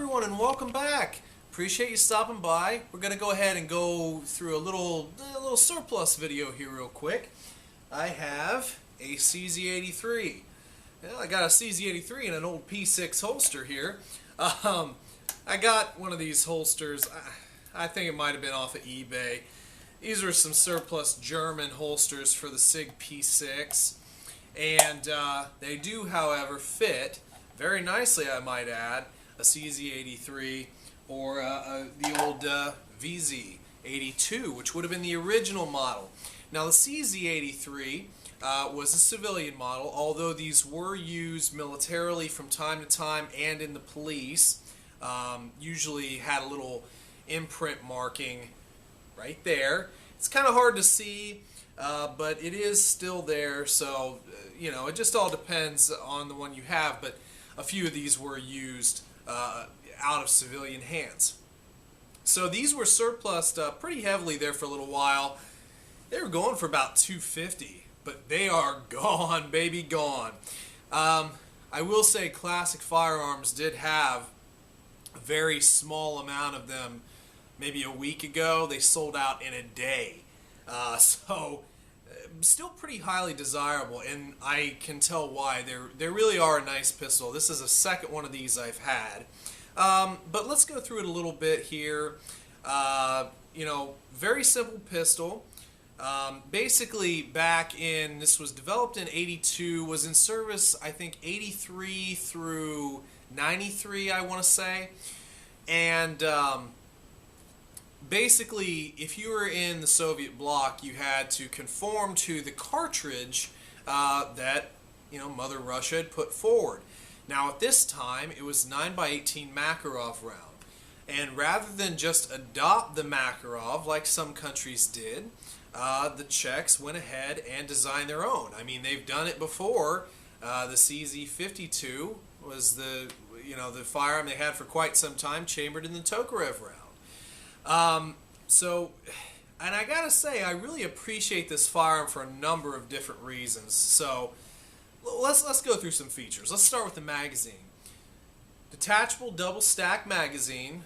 everyone, and welcome back. Appreciate you stopping by. We're going to go ahead and go through a little surplus video here real quick. I have a CZ83. Well, I got a CZ83 in an old P6 holster here. I got one of these holsters. I think it might have been off of eBay. These are some surplus German holsters for the SIG P6. And they do, however, fit very nicely, I might add, a CZ83 or the old VZ82, which would have been the original model. Now, the CZ83 was a civilian model, although these were used militarily from time to time and in the police. Usually had a little imprint marking right there. It's kind of hard to see, but it is still there, so you know, it just all depends on the one you have, but a few of these were used out of civilian hands. So these were surplused pretty heavily there for a little while. They were going for about $250, but they are gone, baby, gone. I will say Classic Firearms did have a very small amount of them maybe a week ago. They sold out in a day. So still pretty highly desirable, and I can tell why. They really are a nice pistol. This is the second one of these I've had. But let's go through it a little bit here. You know, very simple pistol. Basically, this was developed in '82, was in service, I think, '83 through '93, I want to say. And basically, if you were in the Soviet bloc, you had to conform to the cartridge that, you know, Mother Russia had put forward. Now, at this time, it was 9x18 Makarov round. And rather than just adopt the Makarov, like some countries did, the Czechs went ahead and designed their own. I mean, they've done it before. The CZ52 was the firearm they had for quite some time, chambered in the Tokarev round. And I gotta say, I really appreciate this firearm for a number of different reasons. So let's go through some features. Let's start with the magazine. Detachable double stack magazine.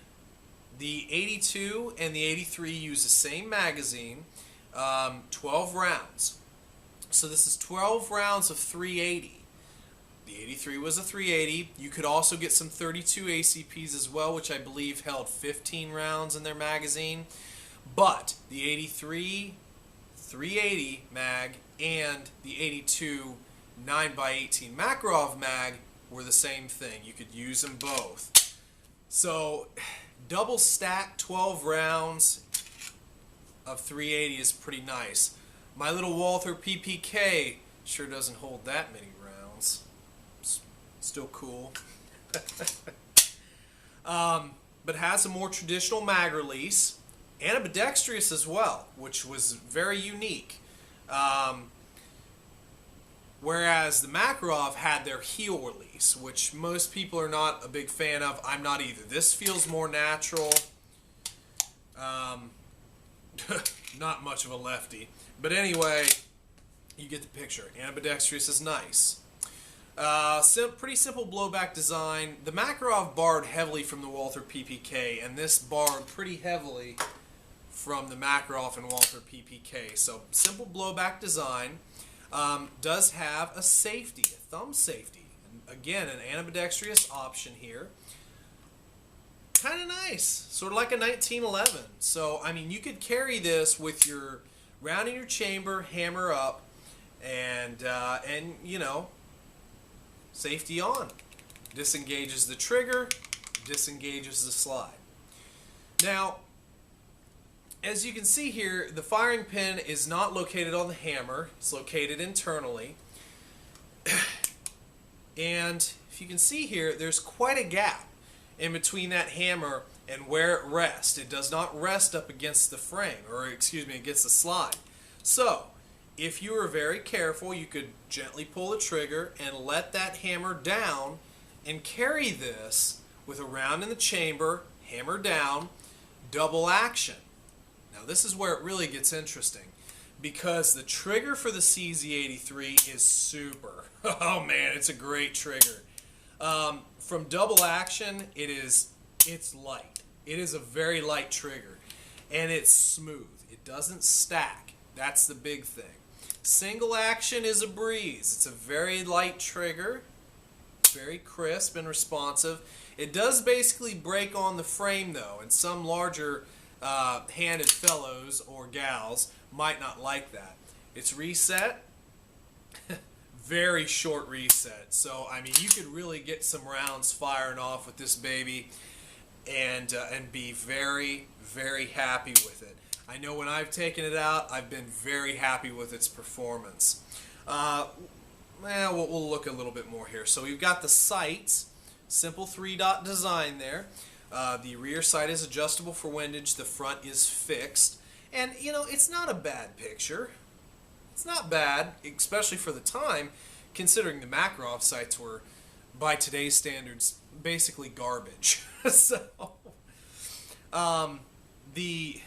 The 82 and the 83 use the same magazine, 12 rounds. So this is 12 rounds of 380. The 83 was a 380. You could also get some 32 ACPs as well, which I believe held 15 rounds in their magazine. But the 83 380 mag and the 82 9x18 Makarov mag were the same thing. You could use them both. So double stack 12 rounds of 380 is pretty nice. My little Walther PPK sure doesn't hold that many rounds. Still cool. But has a more traditional mag release and ambidextrous as well, which was very unique. Whereas the Makarov had their heel release, which most people are not a big fan of. I'm not either. This feels more natural. Not much of a lefty. But anyway, you get the picture. Ambidextrous is nice. Pretty simple blowback design. The Makarov borrowed heavily from the Walther PPK, and this borrowed pretty heavily from the Makarov and Walther PPK. So simple blowback design. Does have a safety, a thumb safety. And again, an ambidextrous option here. Kind of nice, sort of like a 1911. So I mean, you could carry this with your round in your chamber, hammer up, and you know, safety on. Disengages the trigger, disengages the slide. Now, as you can see here, the firing pin is not located on the hammer. It's located internally. And if you can see here, there's quite a gap in between that hammer and where it rests. It does not rest up against the frame, or excuse me, against the slide. So, if you were very careful, you could gently pull the trigger and let that hammer down and carry this with a round in the chamber, hammer down, double action. Now this is where it really gets interesting, because the trigger for the CZ83 is super. Oh man, it's a great trigger. From double action, it is it's light. It is a very light trigger, and it's smooth. It doesn't stack. That's the big thing. Single action is a breeze. It's a very light trigger, very crisp and responsive. It does basically break on the frame though, and some larger handed fellows or gals might not like that. It's reset, very short reset. So I mean, you could really get some rounds firing off with this baby, and be very, very happy with it. I know when I've taken it out, I've been very happy with its performance. We'll look a little bit more here. So we've got the sights, simple 3-dot design there. The rear sight is adjustable for windage. The front is fixed. And, you know, it's not a bad picture. It's not bad, especially for the time, considering the Makarov sights were, by today's standards, basically garbage. So, the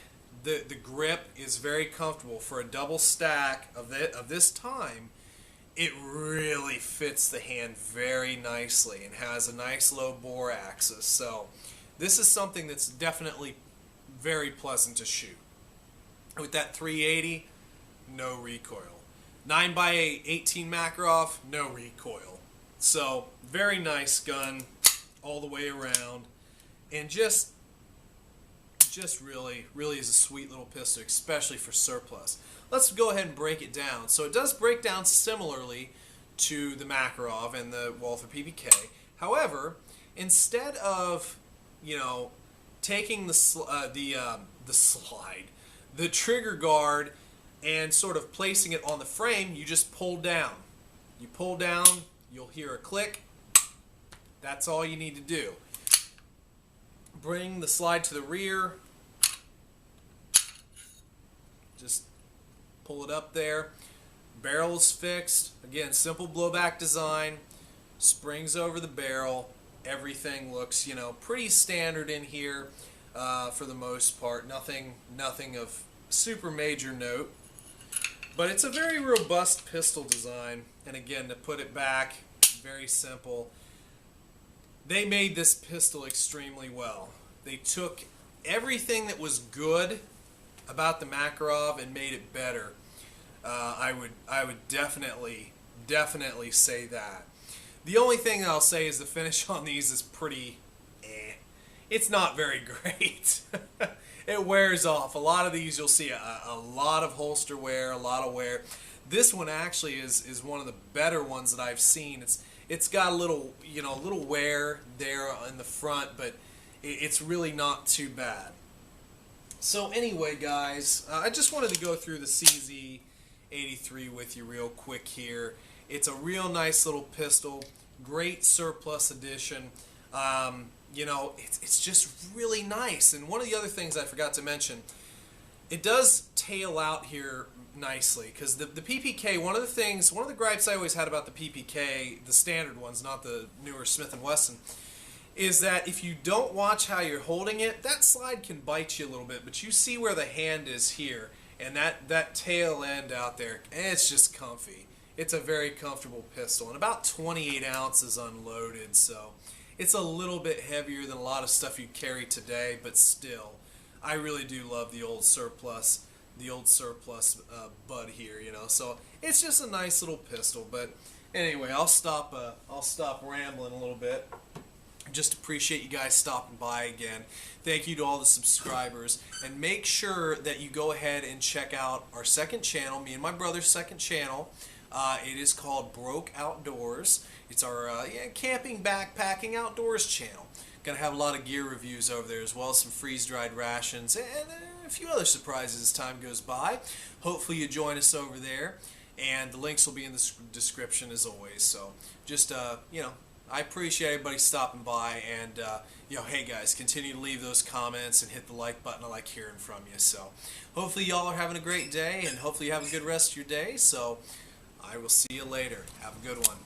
grip is very comfortable for a double stack of this time. It really fits the hand very nicely and has a nice low bore axis. So this is something that's definitely very pleasant to shoot. With that 380, no recoil. 9x8 18 Makarov, no recoil. So very nice gun all the way around, and just really is a sweet little pistol, especially for surplus. Let's go ahead and break it down. So it does break down similarly to the Makarov and the Walther PPK. However, instead of, you know, taking the slide, the trigger guard, and sort of placing it on the frame, you just pull down. You pull down, you'll hear a click. That's all you need to do. Bring the slide to the rear. Just pull it up there. Barrel is fixed. Again, simple blowback design. Springs over the barrel. Everything looks, you know, pretty standard in here for the most part. Nothing of super major note. But it's a very robust pistol design. And again, to put it back, very simple. They made this pistol extremely well. They took everything that was good about the Makarov and made it better. I would definitely say that. The only thing I'll say is the finish on these is pretty It's not very great. It wears off. A lot of these you'll see a lot of holster wear, a lot of wear. This one actually is one of the better ones that I've seen. It's got a little, you know, a little wear there in the front, but it's really not too bad. So anyway, guys, I just wanted to go through the CZ83 with you real quick here. It's a real nice little pistol, great surplus edition. You know, it's just really nice. And one of the other things I forgot to mention, it does tail out here nicely, because the PPK, one of the gripes I always had about the PPK, the standard ones, not the newer Smith & Wesson, is that if you don't watch how you're holding it, that slide can bite you a little bit, but you see where the hand is here, and that tail end out there, it's just comfy. It's a very comfortable pistol, and about 28 ounces unloaded, so it's a little bit heavier than a lot of stuff you carry today, but still, I really do love the old surplus bud here, you know. So it's just a nice little pistol. But anyway, I'll stop rambling a little bit. Just appreciate you guys stopping by again. Thank you to all the subscribers, and make sure that you go ahead and check out our second channel, me and my brother's second channel. It is called Broke Outdoors. It's our camping, backpacking, outdoors channel. Gonna have a lot of gear reviews over there, as well as some freeze-dried rations and a few other surprises as time goes by. Hopefully you join us over there, and the links will be in the description as always. So just you know, I appreciate everybody stopping by, and you know, hey guys, continue to leave those comments and hit the like button. I like hearing from you. So hopefully y'all are having a great day, and hopefully you have a good rest of your day. So I will see you later. Have a good one.